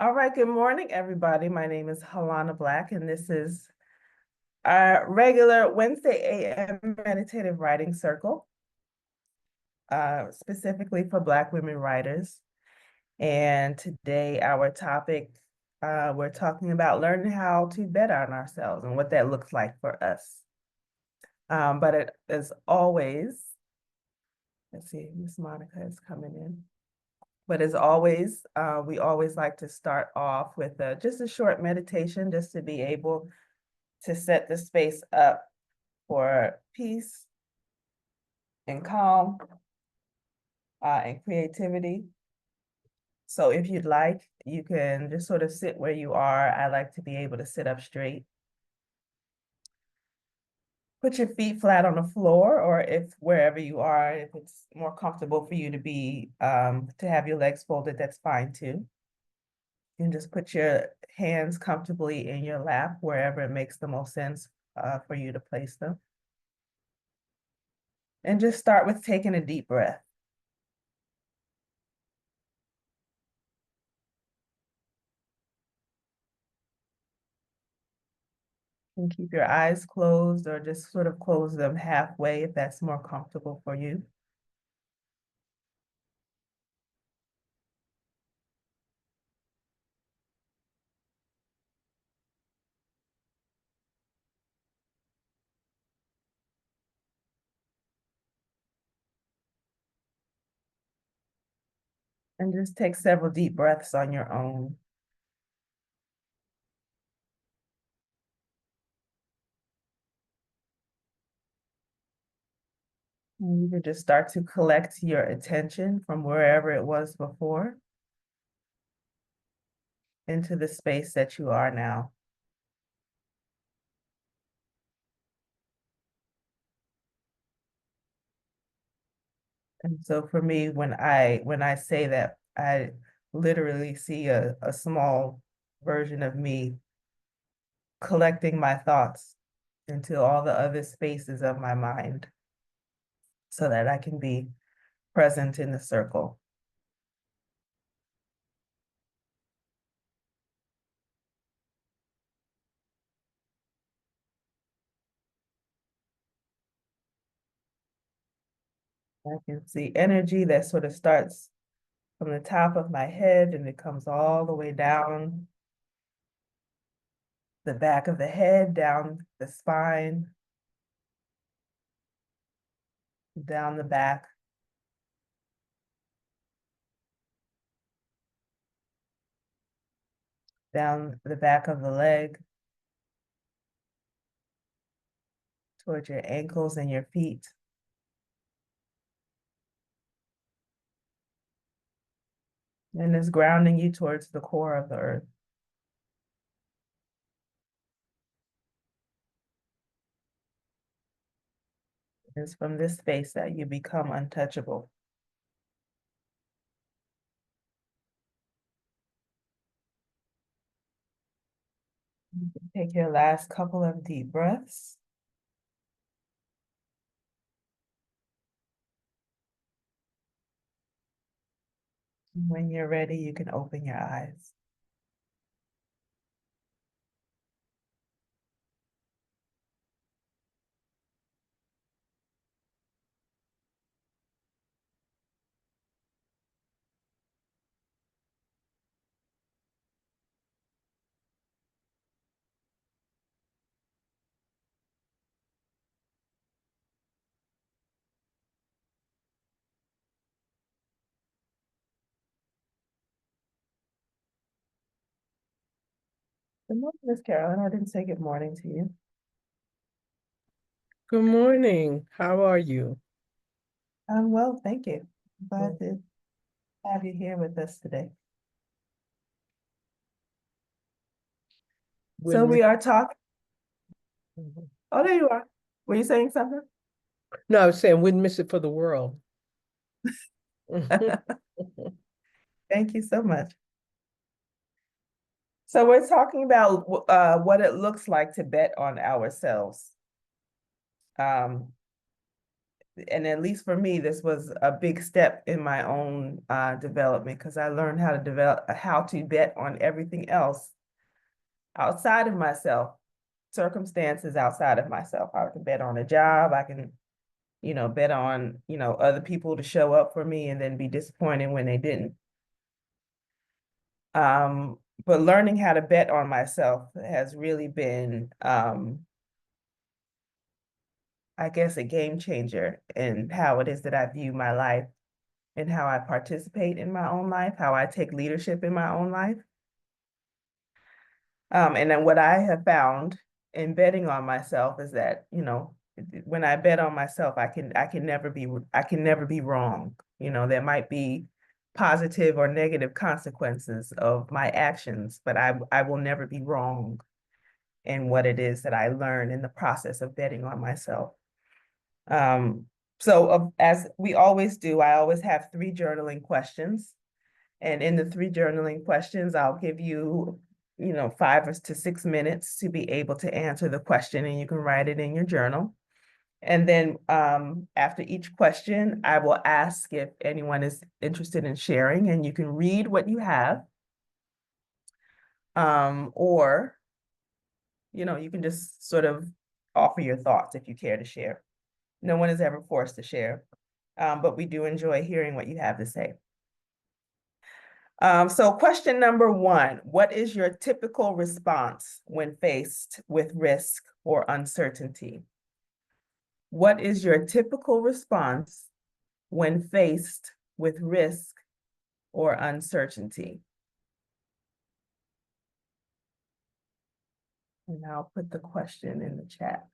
All right, good morning, everybody. My name is Halona Black, and this is our regular Wednesday AM meditative writing circle, specifically for Black women writers. And today, our topic, we're talking about learning how to bet on ourselves and what that looks like for us. But it is always, let's see, Miss Monica is coming in. But as always, we always like to start off with just a short meditation just to be able to set the space up for peace and calm and creativity. So if you'd like, you can just sort of sit where you are. I like to be able to sit up straight. Put your feet flat on the floor, or if wherever you are, if it's more comfortable for you to be to have your legs folded, that's fine too. You can just put your hands comfortably in your lap, wherever it makes the most sense for you to place them. And just start with taking a deep breath. You can keep your eyes closed or just sort of close them halfway if that's more comfortable for you. And just take several deep breaths on your own. And you can just start to collect your attention from wherever it was before into the space that you are now. And so for me, when I say that, I literally see a small version of me collecting my thoughts into all the other spaces of my mind so that I can be present in the circle. I can see energy that sort of starts from the top of my head and it comes all the way down the back of the head, down the spine, down the back, down the back of the leg, towards your ankles and your feet. And it's grounding you towards the core of the earth. It's from this space that you become untouchable. You can take your last couple of deep breaths. When you're ready, you can open your eyes. Good morning, Miss Carolyn. I didn't say good morning to you. Good morning. How are you? I'm well, thank you. Glad Mm. to have you here with us today. So Wouldn't we miss. are talking. Mhm. Oh, there you are. Were you saying something? No, I was saying wouldn't miss it for the world. Thank you so much. So we're talking about what it looks like to bet on ourselves. Um, and at least for me, this was a big step in my own development because I learned how to bet on everything else outside of myself, circumstances outside of myself. I can bet on a job. I can, bet on, other people to show up for me and then be disappointed when they didn't. But learning how to bet on myself has really been, I guess, a game changer in how it is that I view my life and how I participate in my own life, how I take leadership in my own life. And then what I have found in betting on myself is that, when I bet on myself, I can never be wrong. There might be positive or negative consequences of my actions, but I will never be wrong in what it is that I learn in the process of betting on myself. Um, so as we always do, I always have three journaling questions. And in the three journaling questions, I'll give you, 5 to 6 minutes to be able to answer the question, and you can write it in your journal. And then after each question, I will ask if anyone is interested in sharing, and you can read what you have, or, you can just sort of offer your thoughts if you care to share. No one is ever forced to share, but we do enjoy hearing what you have to say. So question number one, what is your typical response when faced with risk or uncertainty? What is your typical response when faced with risk or uncertainty? And I'll put the question in the chat.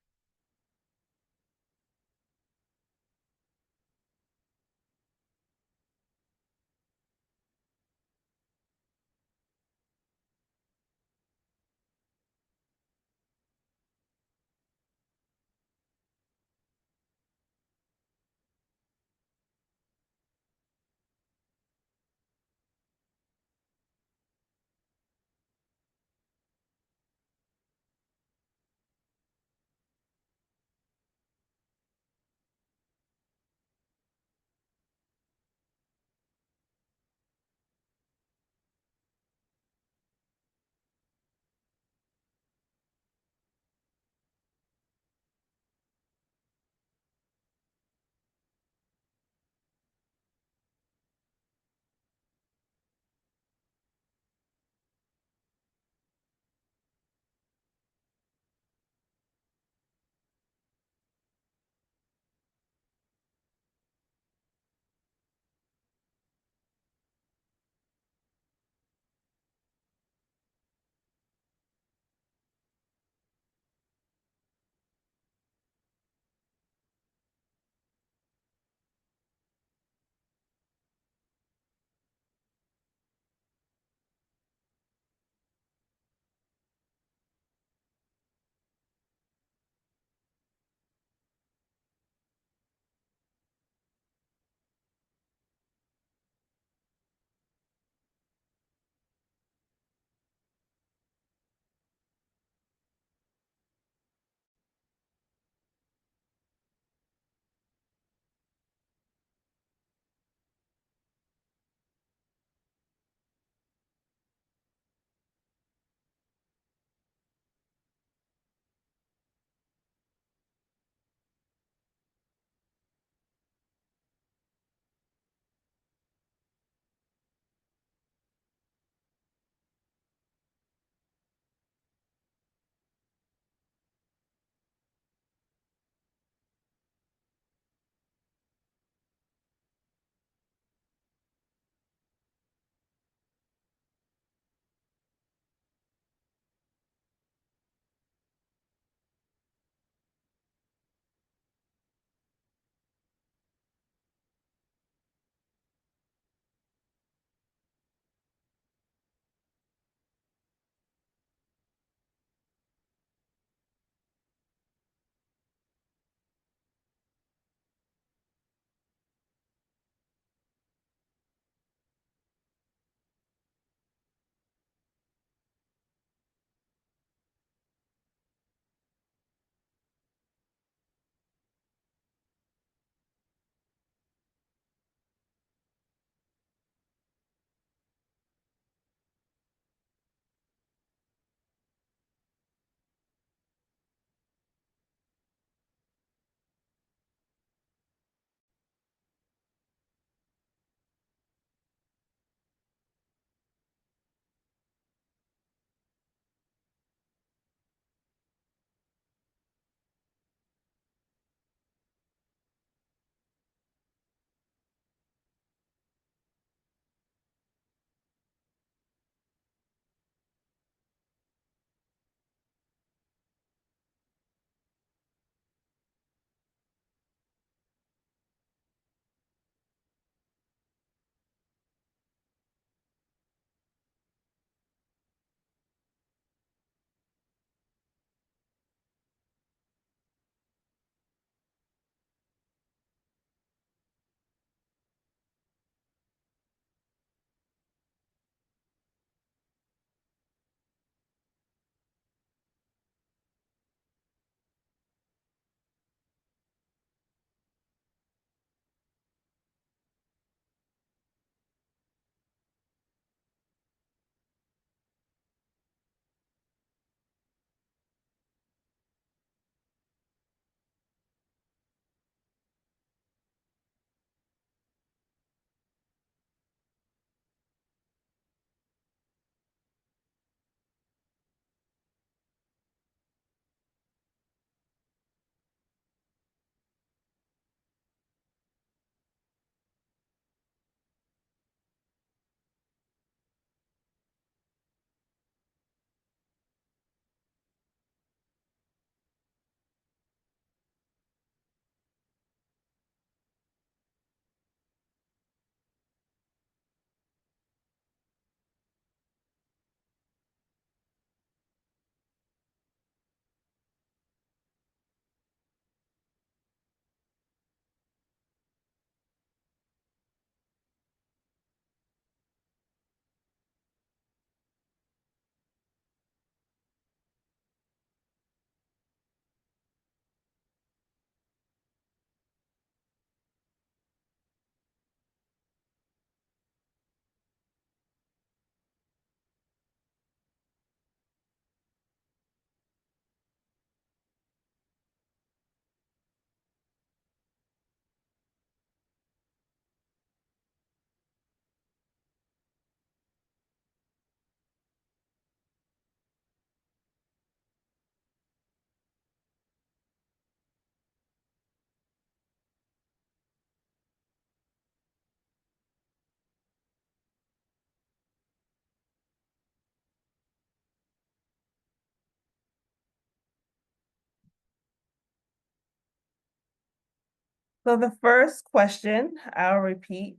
So the first question, I'll repeat,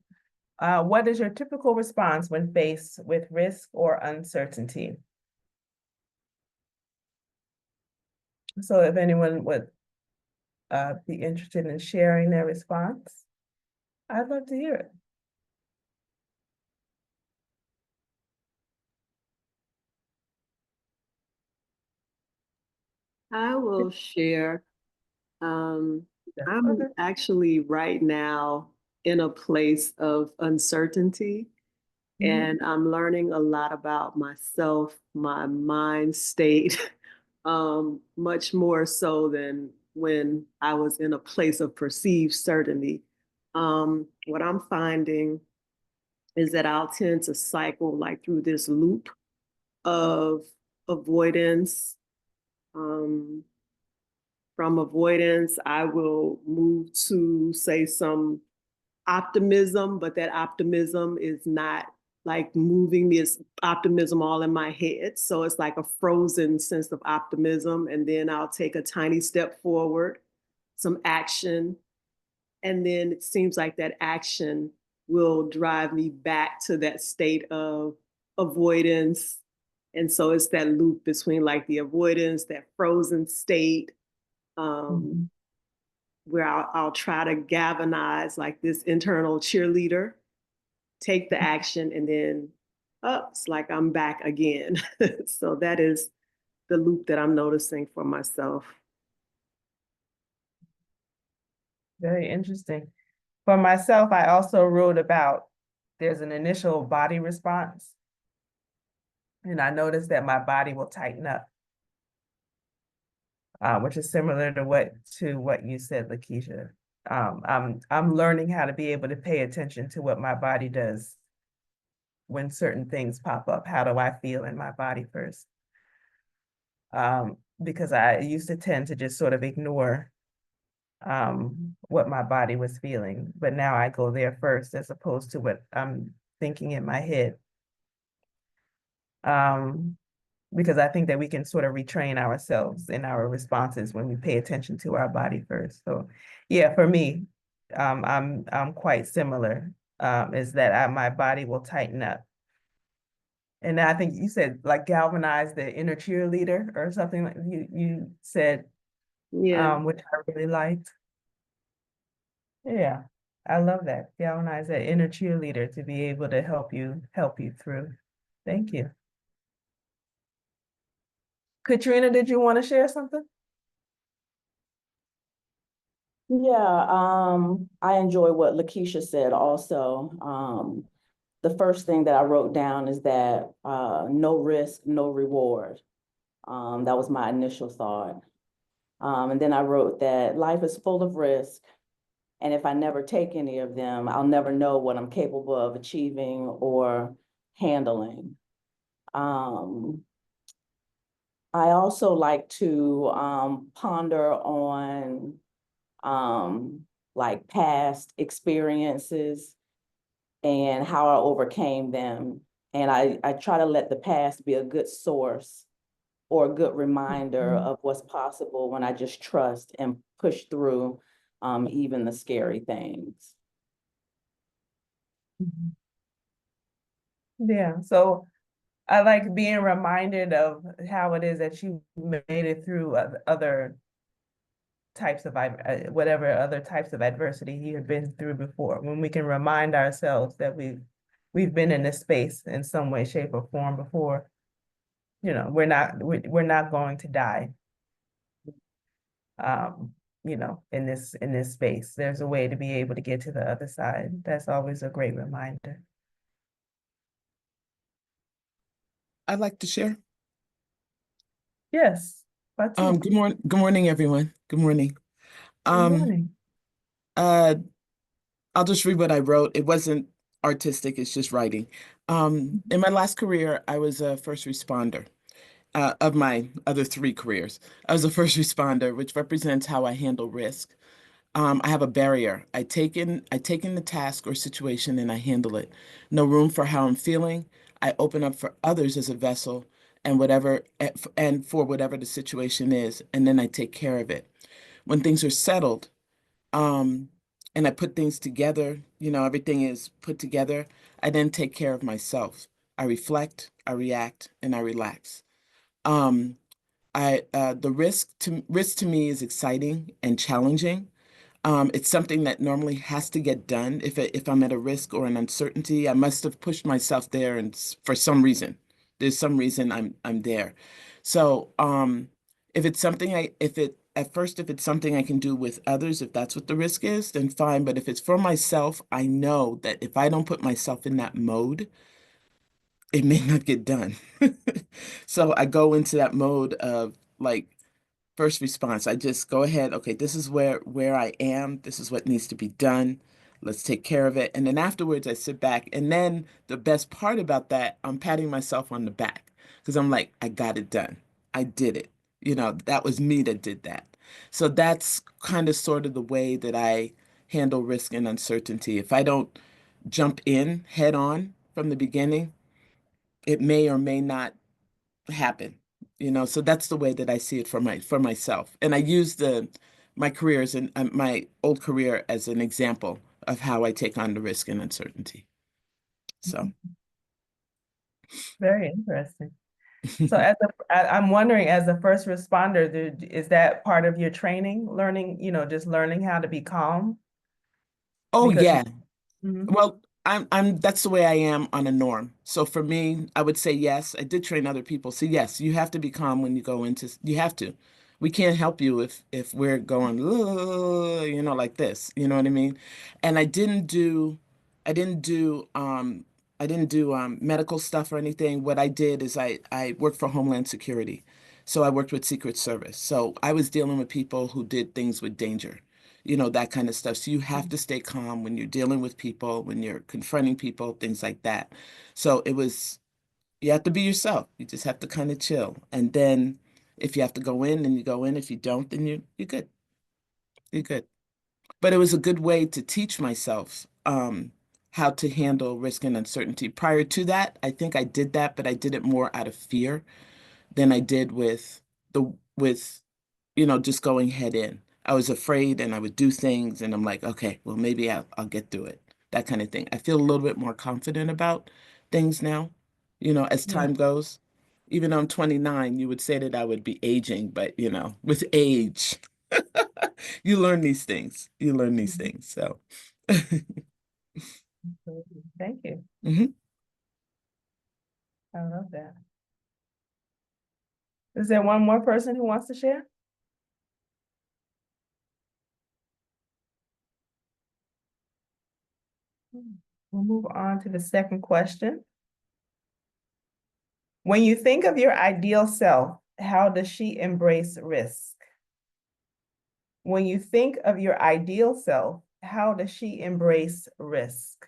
what is your typical response when faced with risk or uncertainty? So if anyone would be interested in sharing their response, I'd love to hear it. I will share. Yeah. I'm Okay. actually right now in a place of uncertainty, Mhm. and I'm learning a lot about myself, my mind state, much more so than when I was in a place of perceived certainty. What I'm finding is that I'll tend to cycle like through this loop of avoidance. Um, From avoidance, I will move to, say, some optimism, but that optimism is not like moving me. It's optimism all in my head. So it's like a frozen sense of optimism. And then I'll take a tiny step forward, some action. And then it seems like that action will drive me back to that state of avoidance. And so it's that loop between like the avoidance, that frozen state, um, Mhm. where I'll try to galvanize like this internal cheerleader, take the action, and then it's like I'm back again. So that is the loop that I'm noticing for myself. Very interesting. For myself, I also wrote about there's an initial body response, and I noticed that my body will tighten up, which is similar to what you said, Lakeisha. I'm learning how to be able to pay attention to what my body does when certain things pop up. How do I feel in my body first? Because I used to tend to just sort of ignore what my body was feeling, but now I go there first as opposed to what I'm thinking in my head. Um, because I think that we can sort of retrain ourselves in our responses when we pay attention to our body first. So, yeah, for me, I'm quite similar. Is that my body will tighten up, and I think you said like galvanize the inner cheerleader or something like you said, Yeah. which I really liked. Yeah, I love that. Galvanize that inner cheerleader to be able to help you through. Thank you. Katrina, did you want to share something? Yeah, I enjoy what Lakeisha said also. The first thing that I wrote down is that no risk, no reward. That was my initial thought. And then I wrote that life is full of risk, and if I never take any of them, I'll never know what I'm capable of achieving or handling. Um, I also like to ponder on um, like past experiences and how I overcame them. And I try to let the past be a good source or a good reminder Mhm. of what's possible when I just trust and push through even the scary things. Mhm. Yeah, so I like being reminded of how it is that you made it through other types of whatever other types of adversity you have been through before. When we can remind ourselves that we've been in this space in some way, shape, or form before, we're not going to die. Um, in this space, there's a way to be able to get to the other side. That's always a great reminder. I'd like to share. Yes, Fatu. Good morning, everyone. Good morning. Good Um, morning. uh, I'll just read what I wrote. It wasn't artistic, it's just writing. In my last career, I was a first responder. Of my other three careers, I was a first responder, which represents how I handle risk. I have a barrier. I take in the task or situation and I handle it. No room for how I'm feeling. I open up for others as a vessel and and for whatever the situation is, and then I take care of it. When things are settled, um, and I put things together, everything is put together, I then take care of myself. I reflect, I react, and I relax. Um, the risk to me is exciting and challenging. It's something that normally has to get done. If I'm at a risk or an uncertainty, I must have pushed myself there, and for some reason, there's some reason I'm there. So if it's something I if it at first if it's something I can do with others, if that's what the risk is, then fine. But if it's for myself, I know that if I don't put myself in that mode, it may not get done. So I go into that mode of like first response. I just go ahead, okay, this is where I am. This is what needs to be done. Let's take care of it. And then afterwards I sit back. And then the best part about that, I'm patting myself on the back because I'm like, I got it done. I did it. That was me that did that. So that's kind of sort of the way that I handle risk and uncertainty. If I don't jump in head on from the beginning, it may or may not happen. So that's the way that I see it for myself. And I use the my career as my old career as an example of how I take on the risk and uncertainty. So Very interesting. So I'm wondering, as a first responder, is that part of your training, learning, just learning how to be calm? oh Because you, yeah. Mhm. Well, I'm that's the way I am on a norm. So for me, I would say yes. I did train other people. So yes, you have to be calm when you go into, you have to. We can't help you if we're going, "Ugh," like this. You know what I mean? And I didn't do I didn't do medical stuff or anything. What I did is I worked for Homeland Security. So I worked with Secret Service. So I was dealing with people who did things with danger, that kind of stuff. So you have to stay calm when you're dealing with people, when you're confronting people, things like that. So you have to be yourself. You just have to kind of chill. And then if you have to go in, then you go in. If you don't, then you're good. You're good. But it was a good way to teach myself how to handle risk and uncertainty. Prior to that, I think I did that, but I did it more out of fear than I did with just going head in. I was afraid and I would do things and I'm like, okay, well, maybe I'll get through it. That kind of thing. I feel a little bit more confident about things now, as Yeah. time goes. Even though I'm 29, you would say that I would be aging, but with age, you learn these things. You learn these Mhm. things. So, Absolutely. Thank you. Mhm. I love that. Is there one more person who wants to share? We'll move on to the second question. When you think of your ideal self, how does she embrace risk? When you think of your ideal self, how does she embrace risk?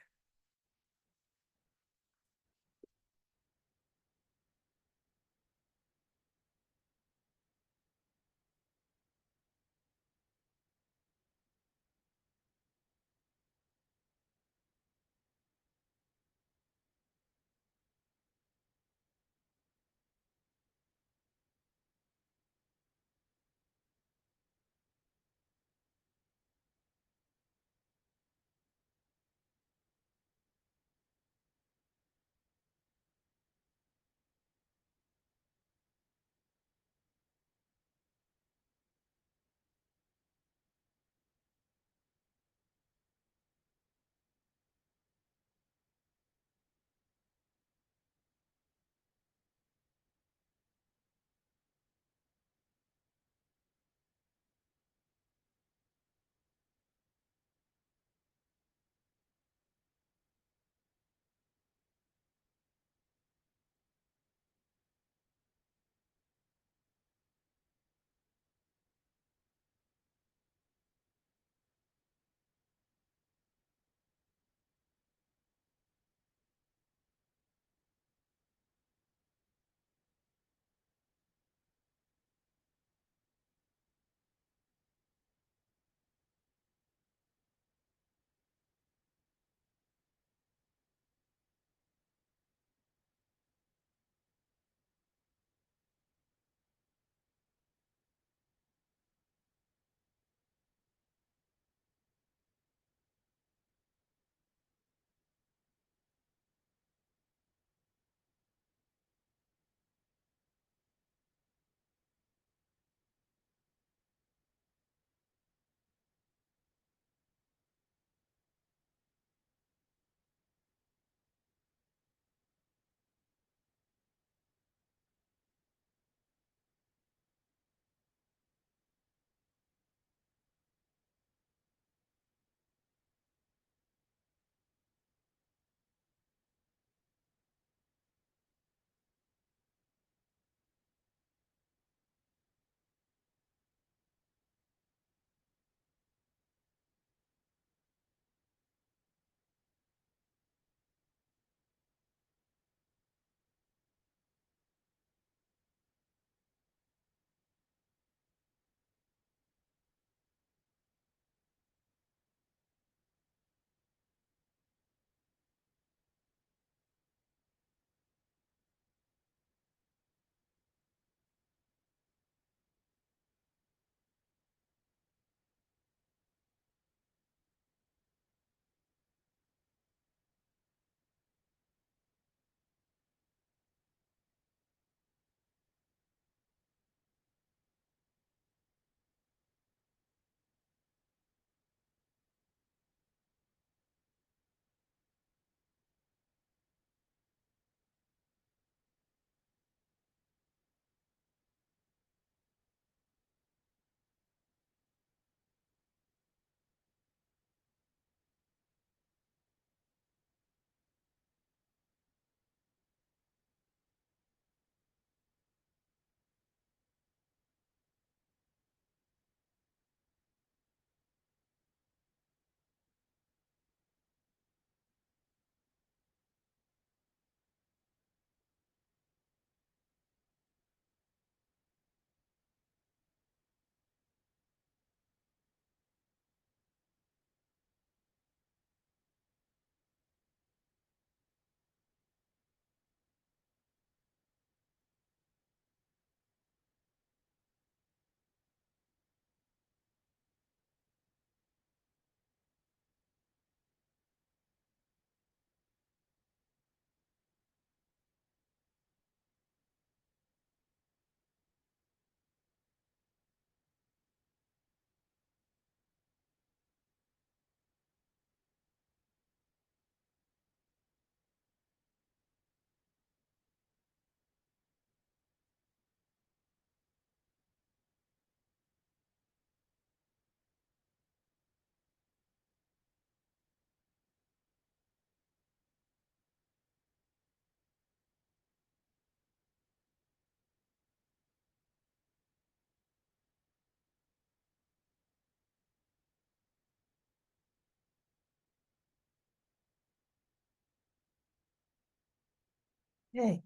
Yay.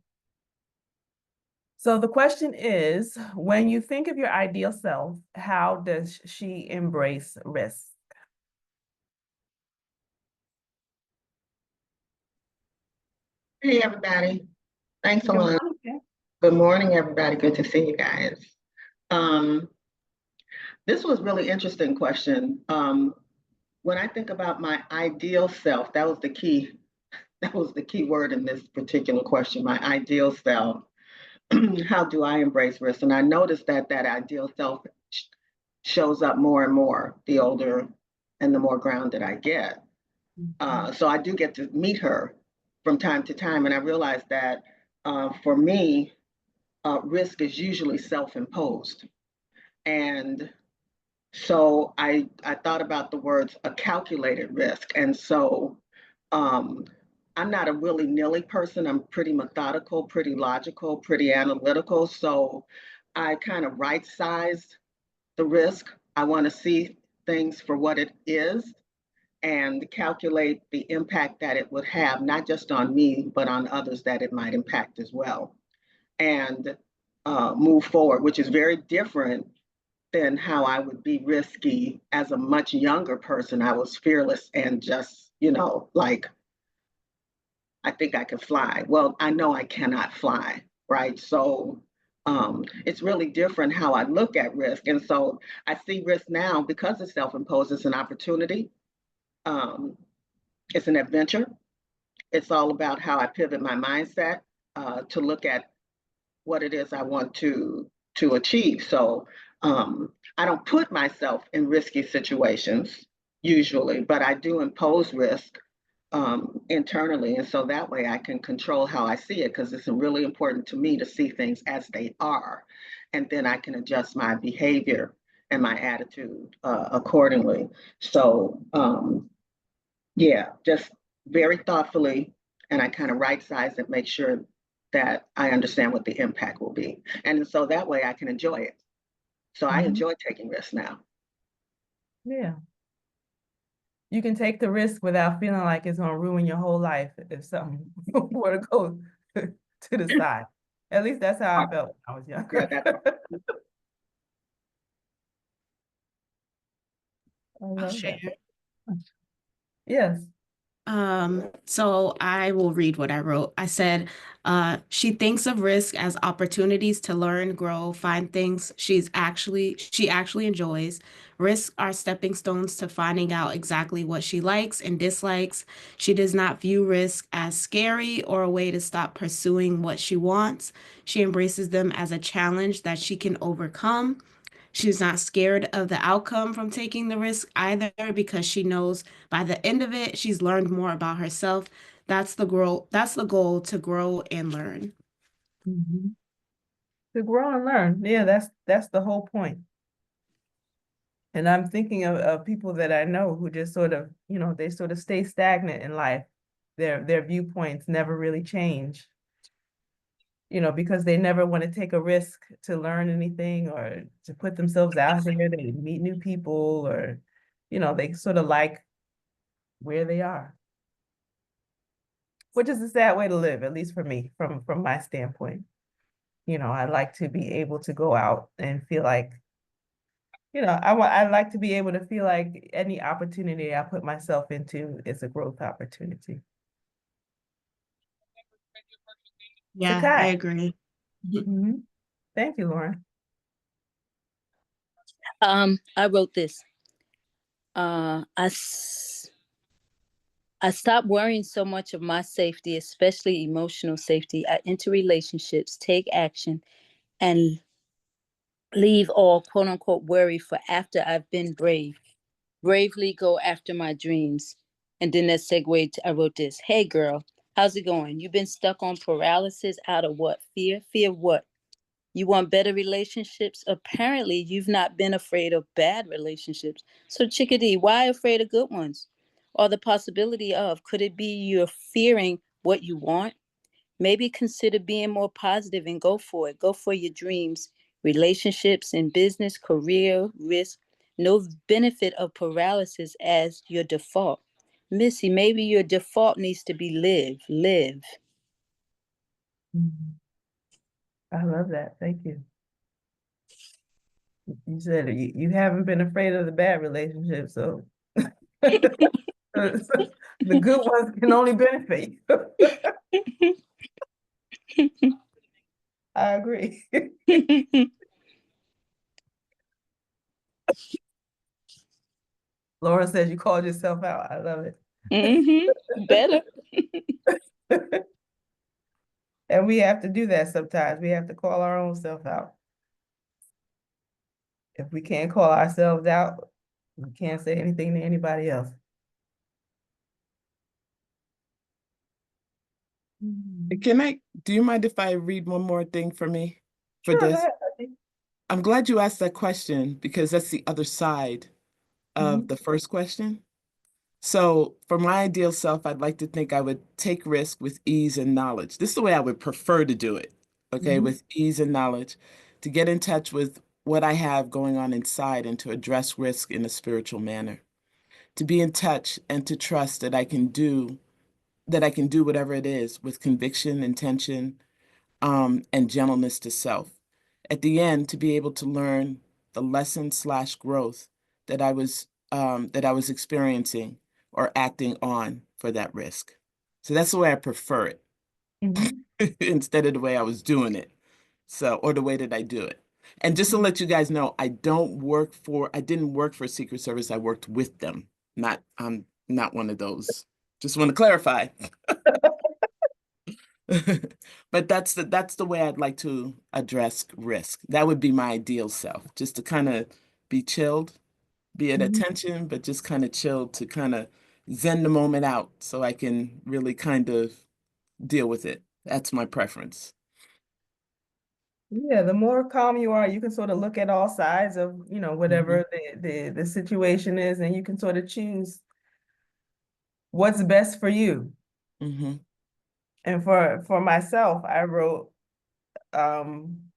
So the question is, when you think of your ideal self, how does she embrace risk? Hey, everybody. Thanks, Good Halona. morning. Good morning, everybody. Good to see you guys. Um, this was really interesting question. When I think about my ideal self, that was the key. That was the key word in this particular question, my ideal self. How do I embrace risk? And I noticed that that ideal self shows up more and more the older and the more grounded I get. So I do get to meet her from time to time, and I realized that for me, risk is usually self-imposed. And so I thought about the words a calculated risk. And so um, I'm not a willy-nilly person. I'm pretty methodical, pretty logical, pretty analytical. So I kind of right-size the risk. I want to see things for what it is and calculate the impact that it would have, not just on me, but on others that it might impact as well. And move forward, which is very different than how I would be risky as a much younger person. I was fearless and just, like, I think I can fly. Well, I know I cannot fly, right? So it's really different how I look at risk. And so I see risk now because it's self imposed, it's an opportunity, um, it's an adventure. It's all about how I pivot my mindset to look at what it is I want to achieve. So I don't put myself in risky situations usually, but I do impose risk internally, and so that way I can control how I see it because it's really important to me to see things as they are, and then I can adjust my behavior and my attitude accordingly. So yeah, just very thoughtfully, and I kind of right size it, make sure that I understand what the impact will be. And so that way I can enjoy it. So I enjoy taking risks now. Yeah. You can take the risk without feeling like it's gonna ruin your whole life if something were to go to the side. At least that's how I felt when I was Yeah, younger. I I'll love share. that. Yes. So I will read what I wrote. I said, she thinks of risk as opportunities to learn, grow, find things she actually enjoys. Risks are stepping stones to finding out exactly what she likes and dislikes. She does not view risk as scary or a way to stop pursuing what she wants. She embraces them as a challenge that she can overcome. She's not scared of the outcome from taking the risk either because she knows by the end of it, she's learned more about herself. That's the goal to grow and learn. Mhm. To grow and learn. Yeah, that's the whole point. And I'm thinking of people that I know who just sort of, they sort of stay stagnant in life. Their viewpoints never really change, because they never want to take a risk to learn anything or to put themselves out there. They meet new people or, they sort of like where they are, which is a sad way to live, at least for me, from my standpoint. I like to be able to go out and feel like, I like to be able to feel like any opportunity I put myself into is a growth opportunity. Yeah, I Sakai. agree. Mhm. Thank you, Lauren. I wrote this. I stopped worrying so much of my safety, especially emotional safety. I enter relationships, take action, and leave all quote unquote worry for after I've been brave. Bravely go after my dreams. And then that segued I wrote this. Hey girl, how's it going? You've been stuck on paralysis out of what? Fear? Fear of what? You want better relationships? Apparently, you've not been afraid of bad relationships. So, Chickadee, why afraid of good ones? Or the possibility of, could it be you're fearing what you want? Maybe consider being more positive and go for it. Go for your dreams, relationships and business, career, risk. No benefit of paralysis as your default. Missy, maybe your default needs to be live, live. Mhm. I love that. Thank you. You said you haven't been afraid of the bad relationships, so the good ones can only benefit you. I agree. Laura says you called yourself out. I love it. Better. And we have to do that sometimes. We have to call our own self out. If we can't call ourselves out, we can't say anything to anybody else. Do you mind if I read one more thing for me for Sure, go this? ahead. I'm glad you asked that question because that's the other side of the first question. So for my ideal self, I'd like to think I would take risk with ease and knowledge. This is the way I would prefer to do it, okay, Mhm. with ease and knowledge, to get in touch with what I have going on inside and to address risk in a spiritual manner, to be in touch and to trust that I can do whatever it is with conviction, intention, and gentleness to self. At the end, to be able to learn the lesson slash growth that I was experiencing or acting on for that risk. So that's the way I prefer it Mhm. instead of the way I was doing it. So, or the way that I do it. And just to let you guys know, I didn't work for Secret Service. I worked with them. I'm not one of those. Just want to clarify. But that's the way I'd like to address risk. That would be my ideal self, just to kind of be chilled, be at Mhm. attention, but just kind of chilled to kind of zen the moment out so I can really kind of deal with it. That's my preference. Yeah, the more calm you are, you can sort of look at all sides of, Hmm. whatever the situation is, and you can sort of choose what's best for you. Hmm. And for myself, I wrote um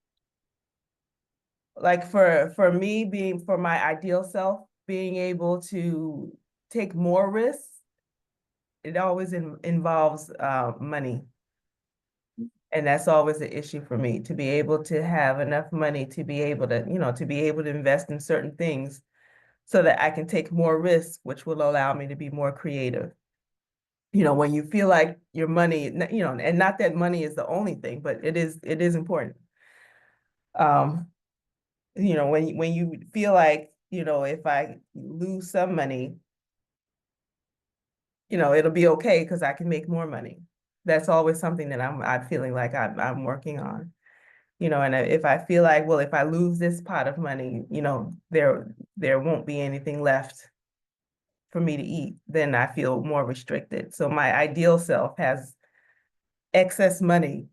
like for me being for my ideal self, being able to take more risks, it always involves money. And that's always an issue for me, to be able to have enough money to be able to, to be able to invest in certain things so that I can take more risks, which will allow me to be more creative. When you feel like your money, and not that money is the only thing, but it is important. Um, when you feel like, if I lose some money, it'll be okay because I can make more money. That's always something that I'm feeling like I'm working on. And if I feel like, well, if I lose this pot of money, there won't be anything left for me to eat, then I feel more restricted. So my ideal self has excess money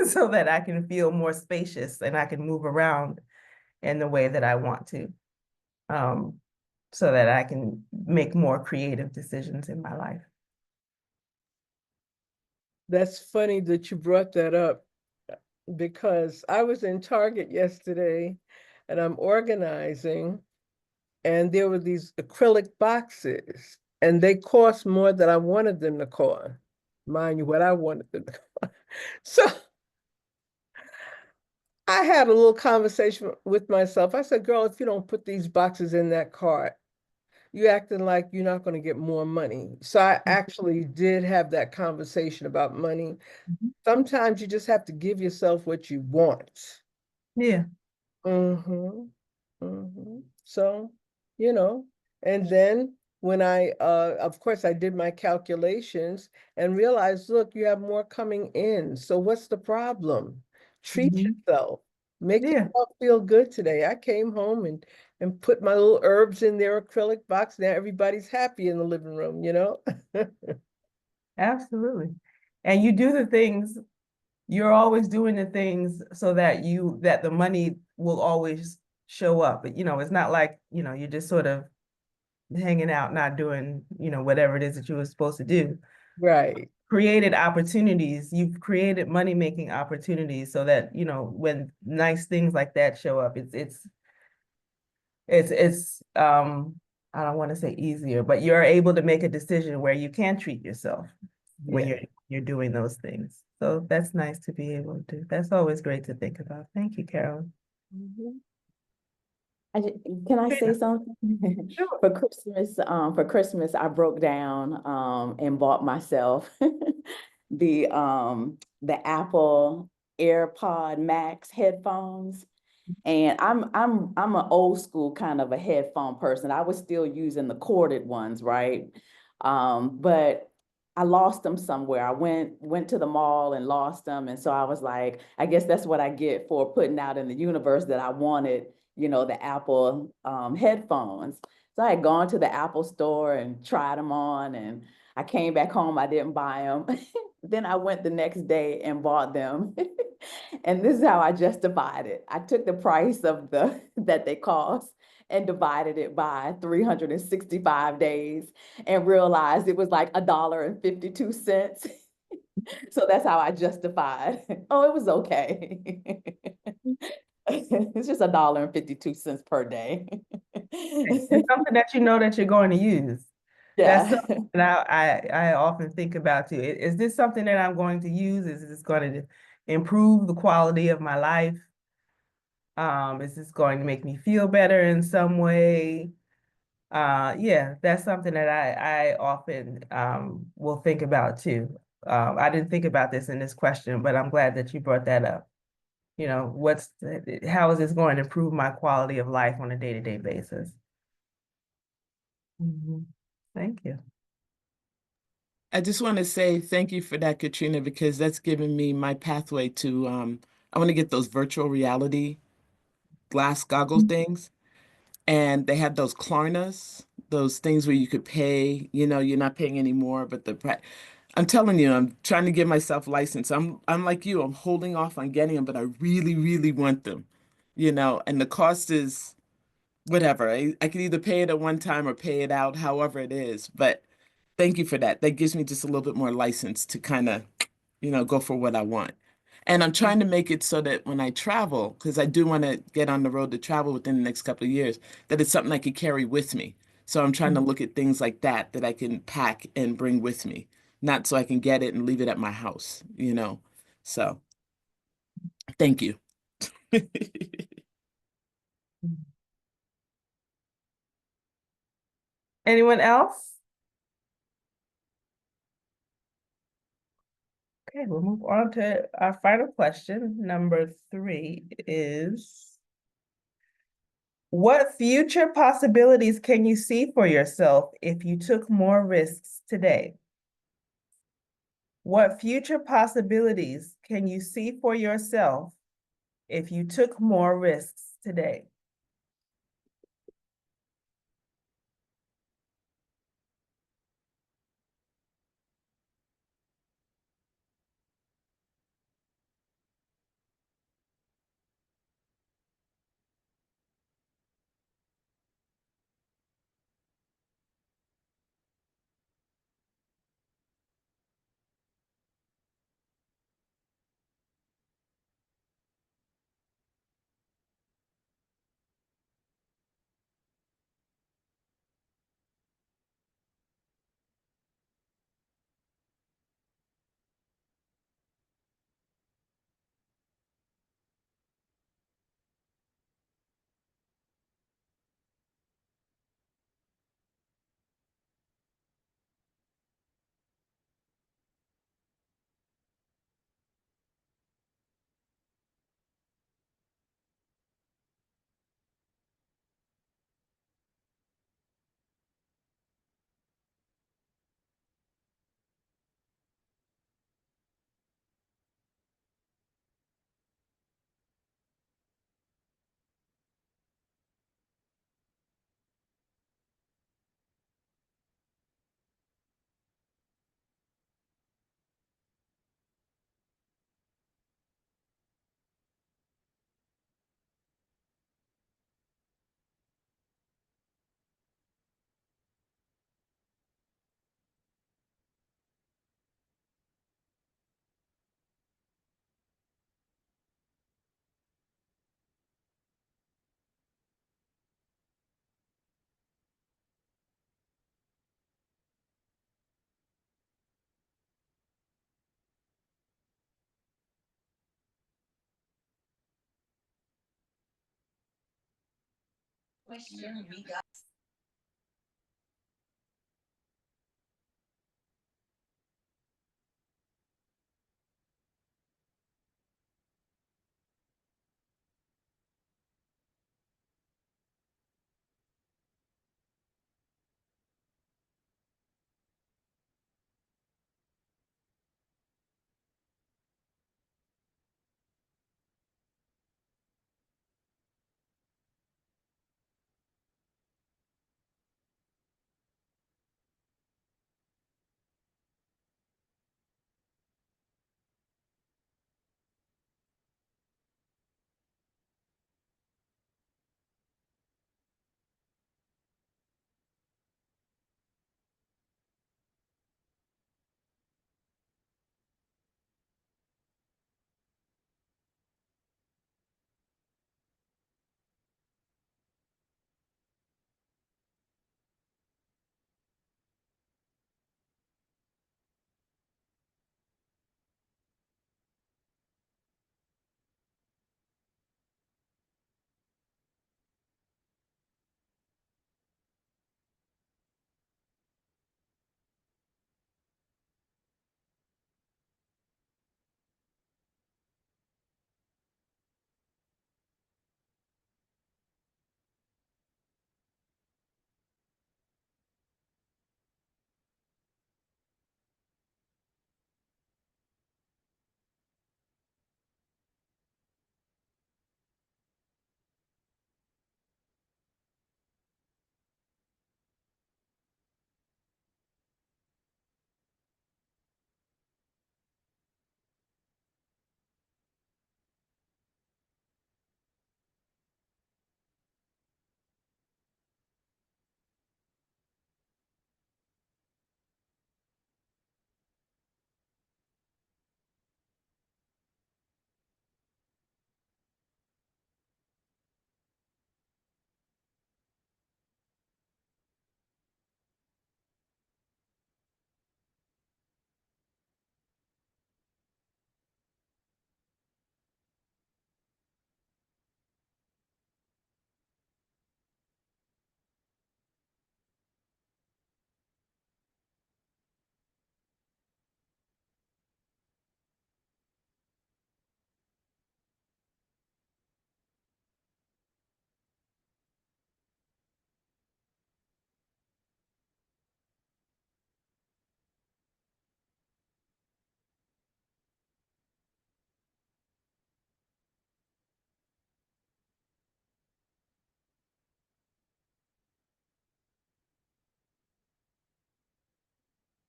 so that I can feel more spacious and I can move around in the way that I want to, um, so that I can make more creative decisions in my life. That's funny that you brought that up because I was in Target yesterday and I'm organizing, and there were these acrylic boxes and they cost more than I wanted them to cost. Mind you, what I wanted them to cost. So I had a little conversation with myself. I said, girl, if you don't put these boxes in that cart, you acting like you're not going to get more money. So I actually did have that conversation about money. Mhm. Sometimes you just have to give yourself what you want. Yeah. Mm-hmm. Mm-hmm. So, you know, and then when of course, I did my calculations and realized, look, you have more coming in. So what's the problem? Treat Mhm. yourself. Make Yeah. yourself feel good today. I came home and put my little herbs in their acrylic box. Now everybody's happy in the living room, you know? Absolutely. And you do the things, you're always doing the things so that the money will always show up. But it's not like, you're just sort of hanging out, not doing, whatever it is that you were supposed to do. Right. Created opportunities, you've created money-making opportunities so that, when nice things like that show up, it's I don't want to say easier, but you're able to make a decision where you can treat yourself when Yeah. you're you're doing those things. So that's nice to be able to do. That's always great to think about. Thank you, Carolyn. Mhm. Can I say Trina, something? sure. For Christmas, I broke down and bought myself the Apple AirPod Max headphones. And I'm an old school kind of a headphone person. I was still using the corded ones, right? But I lost them somewhere. I went to the mall and lost them. And so I was like, I guess that's what I get for putting out in the universe that I wanted, the Apple headphones. So I had gone to the Apple store and tried them on, and I came back home, I didn't buy them. Then I went the next day and bought them. And this is how I justified it. I took the price of the that they cost and divided it by 365 days and realized it was like $1.52. So that's how I justified. Oh, it was okay. It's just $1.52 per day. It's something that you know that you're going to use. That's Yeah. something that I often think about too. Is this something that I'm going to use? Is this going to improve the quality of my life? Is this going to make me feel better in some way? Yeah, that's something that I often will think about too. I didn't think about this in this question, but I'm glad that you brought that up. How is this going to improve my quality of life on a day-to-day basis? Mhm. Thank you. I just want to say thank you for that, Katrina, because that's given me my pathway to I want to get those virtual reality glass goggle things. And they had those Klarnas, those things where you could pay, you're not paying anymore, but I'm telling you, I'm trying to get myself licensed. I'm like you, I'm holding off on getting them, but I really, really want them, and the cost is whatever. I could either pay it at one time or pay it out, however it is. But thank you for that. That gives me just a little bit more license to kind of, go for what I want. And I'm trying to make it so that when I travel, because I do want to get on the road to travel within the next couple of years, that it's something I could carry with me. So I'm trying to look at things like that I can pack and bring with me, not so I can get it and leave it at my house. So thank you. Anyone else? Okay, we'll move on to our final question. Number 3 is, what future possibilities can you see for yourself if you took more risks today? What future possibilities can you see for yourself if you took more risks today?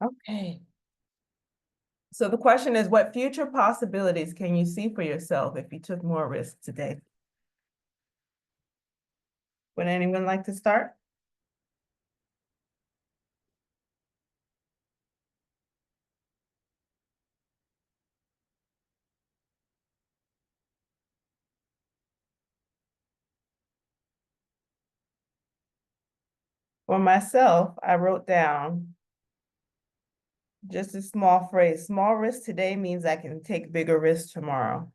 Okay. So the question is, what future possibilities can you see for yourself if you took more risks today? Would anyone like to start? For myself, I wrote down just a small phrase. Small risk today means I can take bigger risks tomorrow.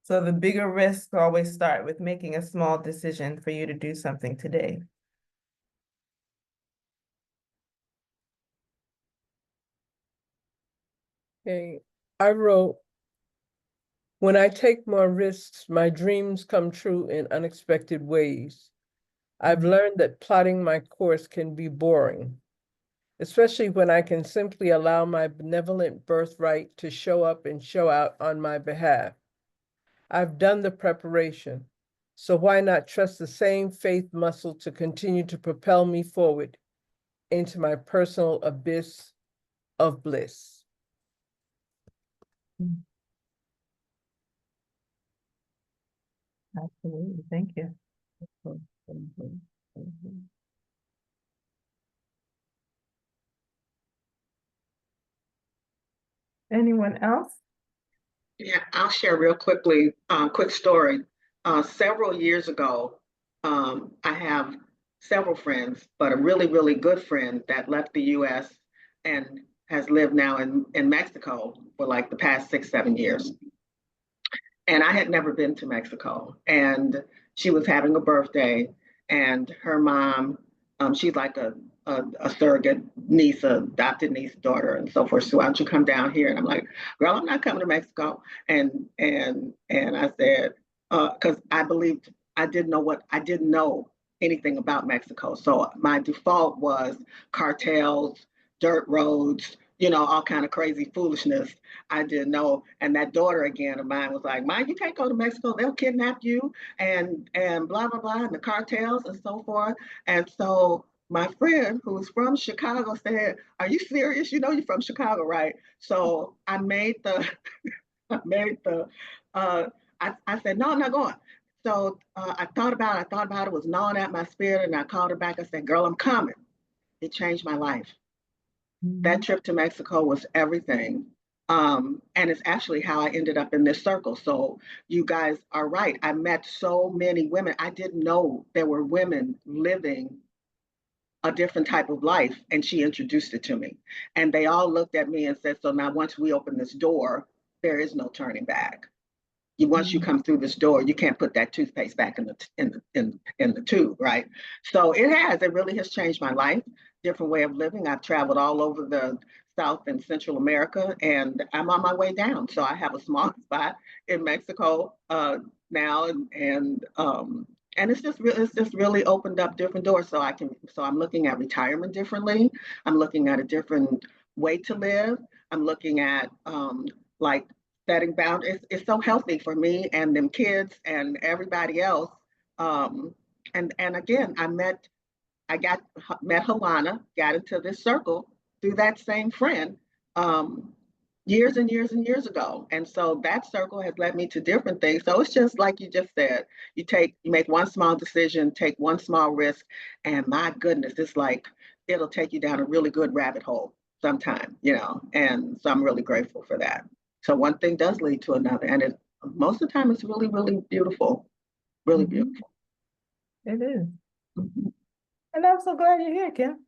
So the bigger risks always start with making a small decision for you to do something today. Okay, I wrote, when I take more risks, my dreams come true in unexpected ways. I've learned that plotting my course can be boring, especially when I can simply allow my benevolent birthright to show up and show out on my behalf. I've done the preparation, so why not trust the same faith muscle to continue to propel me forward into my personal abyss of bliss? Absolutely, thank you. Anyone else? Yeah, I'll share real quickly, quick story. Several years ago, I have several friends, but a really, really good friend that left the US and has lived now in Mexico for like the past 6, 7 years. And I had never been to Mexico. And she was having a birthday, and her mom, she's like a surrogate niece, a adopted niece, daughter, and so forth. So why don't you come down here? And I'm like, girl, I'm not coming to Mexico. And I said, because I didn't know anything about Mexico. So my default was cartels, dirt roads, all kind of crazy foolishness. I didn't know. And that daughter again of mine was like, "Mom, you can't go to Mexico. They'll kidnap you and blah blah blah, and the cartels and so forth." And so my friend who's from Chicago said, "Are you serious? You know you're from Chicago, right?" So I made the I made the I said, "No, I'm not going." So I thought about it, was gnawing at my spirit, and I called her back. I said, "Girl, I'm coming." It changed my life. That trip to Mexico was everything. And it's actually how I ended up in this circle. So you guys are right. I met so many women. I didn't know there were women living a different type of life. And she introduced it to me. And they all looked at me and said, "So now once we open this door, there is no turning back. Once you come through this door, you can't put that toothpaste back in the tube, right?" So it really has changed my life. Different way of living. I've traveled all over the South and Central America, and I'm on my way down. So I have a small spot in Mexico now, and it's just really opened up different doors. So I'm looking at retirement differently. I'm looking at a different way to live. I'm looking at like setting boundaries. It's so healthy for me and them kids and everybody else. Um, and again, I got met Halona, got into this circle through that same friend um, years and years and years ago. And so that circle has led me to different things. So it's just like you just said, you make one small decision, take one small risk, and my goodness, it's like it'll take you down a really good rabbit hole sometime. And so I'm really grateful for that. So one thing does lead to another, and most of the time it's really, really beautiful, really beautiful. It is. Mhm. And I'm so glad you're here, Kim.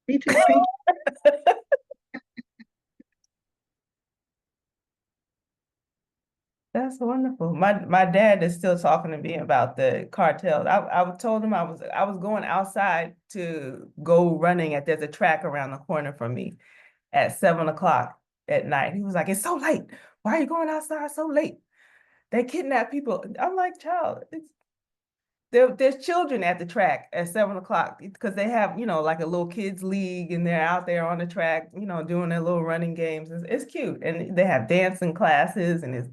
Me too. Thank you. That's wonderful. My dad is still talking to me about the cartels. I told him I was going outside to go running there's a track around the corner from me at 7 o'clock at night. He was like, "It's so late. Why are you going outside so late? They kidnap people." I'm like, "Child, there's children at the track at 7 o'clock because they have, like a little kids league, and they're out there on the track, doing their little running games. It's cute. And they have dancing classes, and it's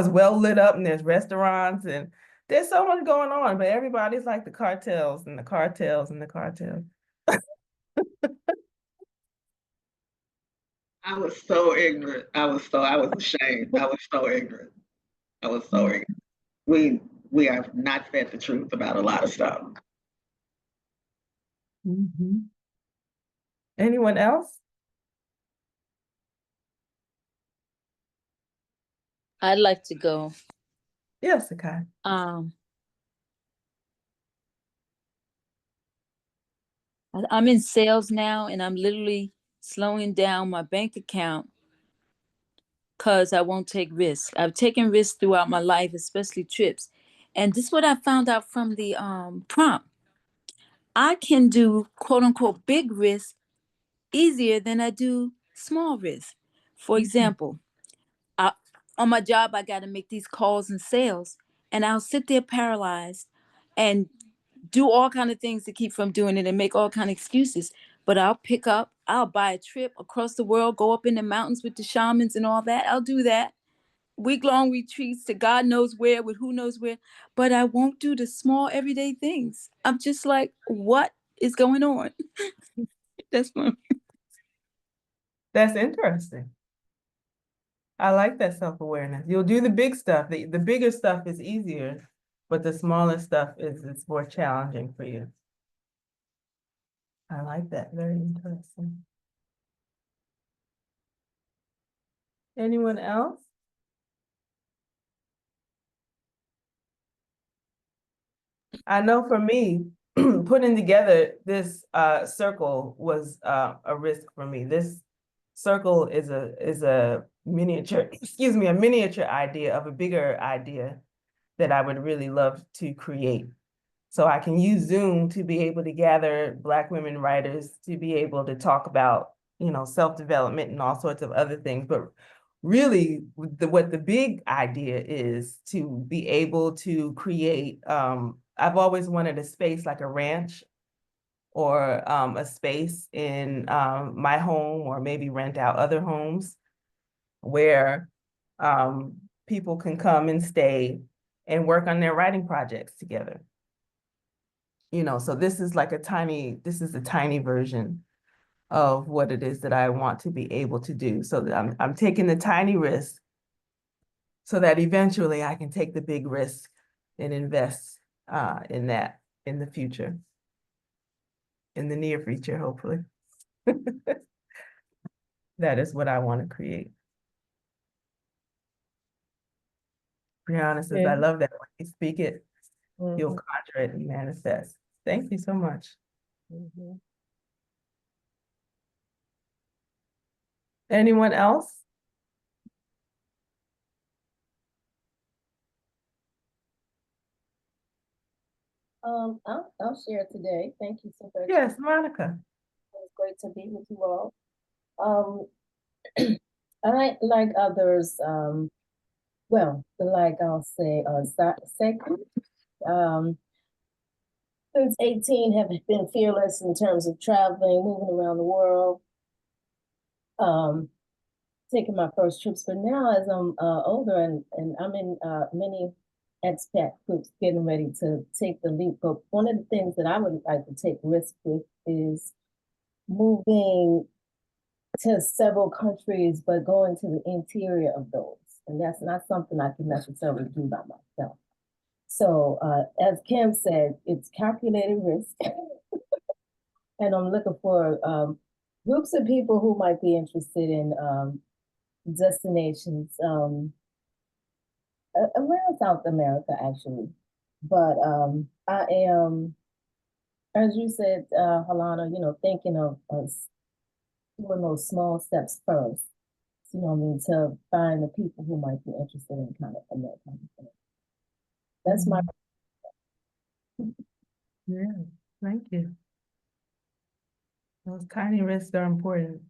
well lit up, and there's restaurants, and there's so much going on, but everybody's like the cartels and the cartels and the cartels." I was so ignorant. I was ashamed. I was so ignorant. I was so ignorant. We are not fed the truth about a lot of stuff. Mhm. Anyone else? I'd like to go. Yes, Sakai. Um, I'm in sales now, and I'm literally slowing down my bank account because I won't take risks. I've taken risks throughout my life, especially trips. And this is what I found out from the prompt. I can do quote unquote big risks easier than I do small risks. For example, I, on my job, I got to make these calls and sales, and I'll sit there paralyzed and do all kind of things to keep from doing it and make all kind of excuses. But I'll buy a trip across the world, go up in the mountains with the shamans and all that. I'll do that. Week-long retreats to God knows where with who knows where. But I won't do the small everyday things. I'm just like, what is going on? That's my That's interesting. I like that self-awareness. You'll do the big stuff. The bigger stuff is easier, but the smaller stuff is more challenging for you. I like that. Very interesting. Anyone else? I know for me, putting together this circle was a risk for me. This circle is a miniature, excuse me, a miniature idea of a bigger idea that I would really love to create. So I can use Zoom to be able to gather Black women writers to be able to talk about, self-development and all sorts of other things. But really, what the big idea is to be able to create, I've always wanted a space like a ranch or a space in my home, or maybe rent out other homes where people can come and stay and work on their writing projects together. So this is a tiny version of what it is that I want to be able to do. So that I'm taking the tiny risk so that eventually I can take the big risk and invest in that in the future, in the near future, hopefully. That is what I want to create. Brianna says, I love that when you speak it, you'll conjure it and manifest. Thank you so much. Anyone else? I'll share today. Thank you so much. Yes, Monica. It's great to be with you all. I, like others, like I'll say, second, since 18, have been fearless in terms of traveling, moving around the world, taking my first trips. But now, as I'm older and I'm in many expat groups getting ready to take the leap. But one of the things that I would like to take risk with is moving to several countries, but going to the interior of those. And that's not something I can necessarily do by myself. So as Kim said, it's calculated risk. And I'm looking for groups of people who might be interested in destinations around South America, actually. But I am, as you said, Halona, thinking of doing those small steps first, to find the people who might be interested in kind of that kind of thing. That's my. Yeah, thank you. Those tiny risks are important.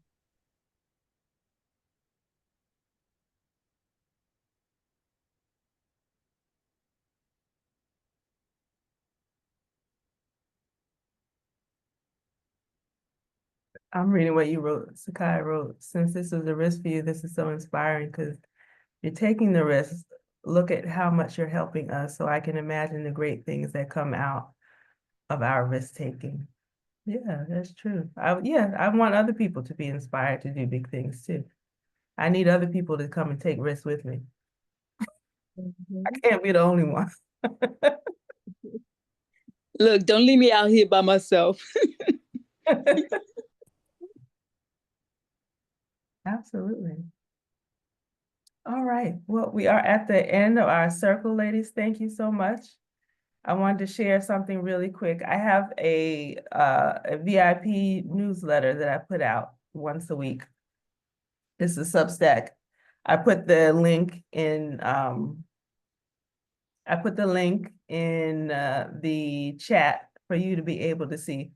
I'm reading what you wrote, Sakai wrote. Since this is a risk for you, this is so inspiring because you're taking the risk. Look at how much you're helping us, so I can imagine the great things that come out of our risk taking. Yeah, that's true. I want other people to be inspired to do big things too. I need other people to come and take risks with me. I can't be the only one. Look, don't leave me out here by myself. Absolutely. All right. Well, we are at the end of our circle, ladies. Thank you so much. I wanted to share something really quick. I have a VIP newsletter that I put out once a week. It's a Substack. I put the link in the chat for you to be able to see.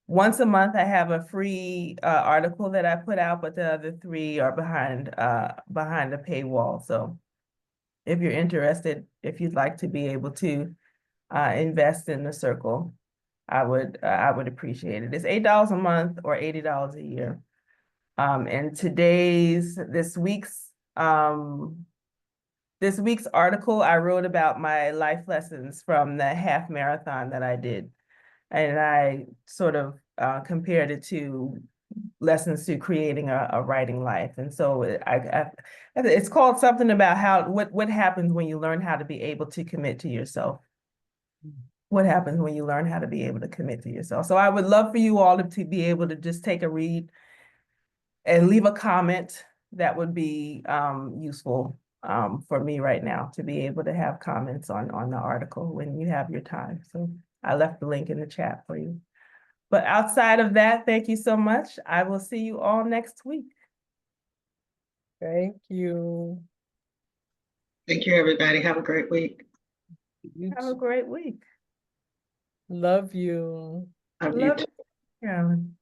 Once a month, I have a free article that I put out, but the other three are behind the paywall. So if you're interested, if you'd like to be able to invest in the circle, I would appreciate it. It's $8 a month or $80 a year. And this week's article, I wrote about my life lessons from the half marathon that I did. And I sort of compared it to lessons to creating a writing life. And so it's called something about what happens when you learn how to be able to commit to yourself. What happens when you learn how to be able to commit to yourself. So I would love for you all to be able to just take a read and leave a comment. That would be useful for me right now, to be able to have comments on the article when you have your time. So I left the link in the chat for you. But outside of that, thank you so much. I will see you all next week. Thank you. Thank you, everybody. Have a great week. You Have a too. great week. Love you. Love you Love too. you, Carolyn.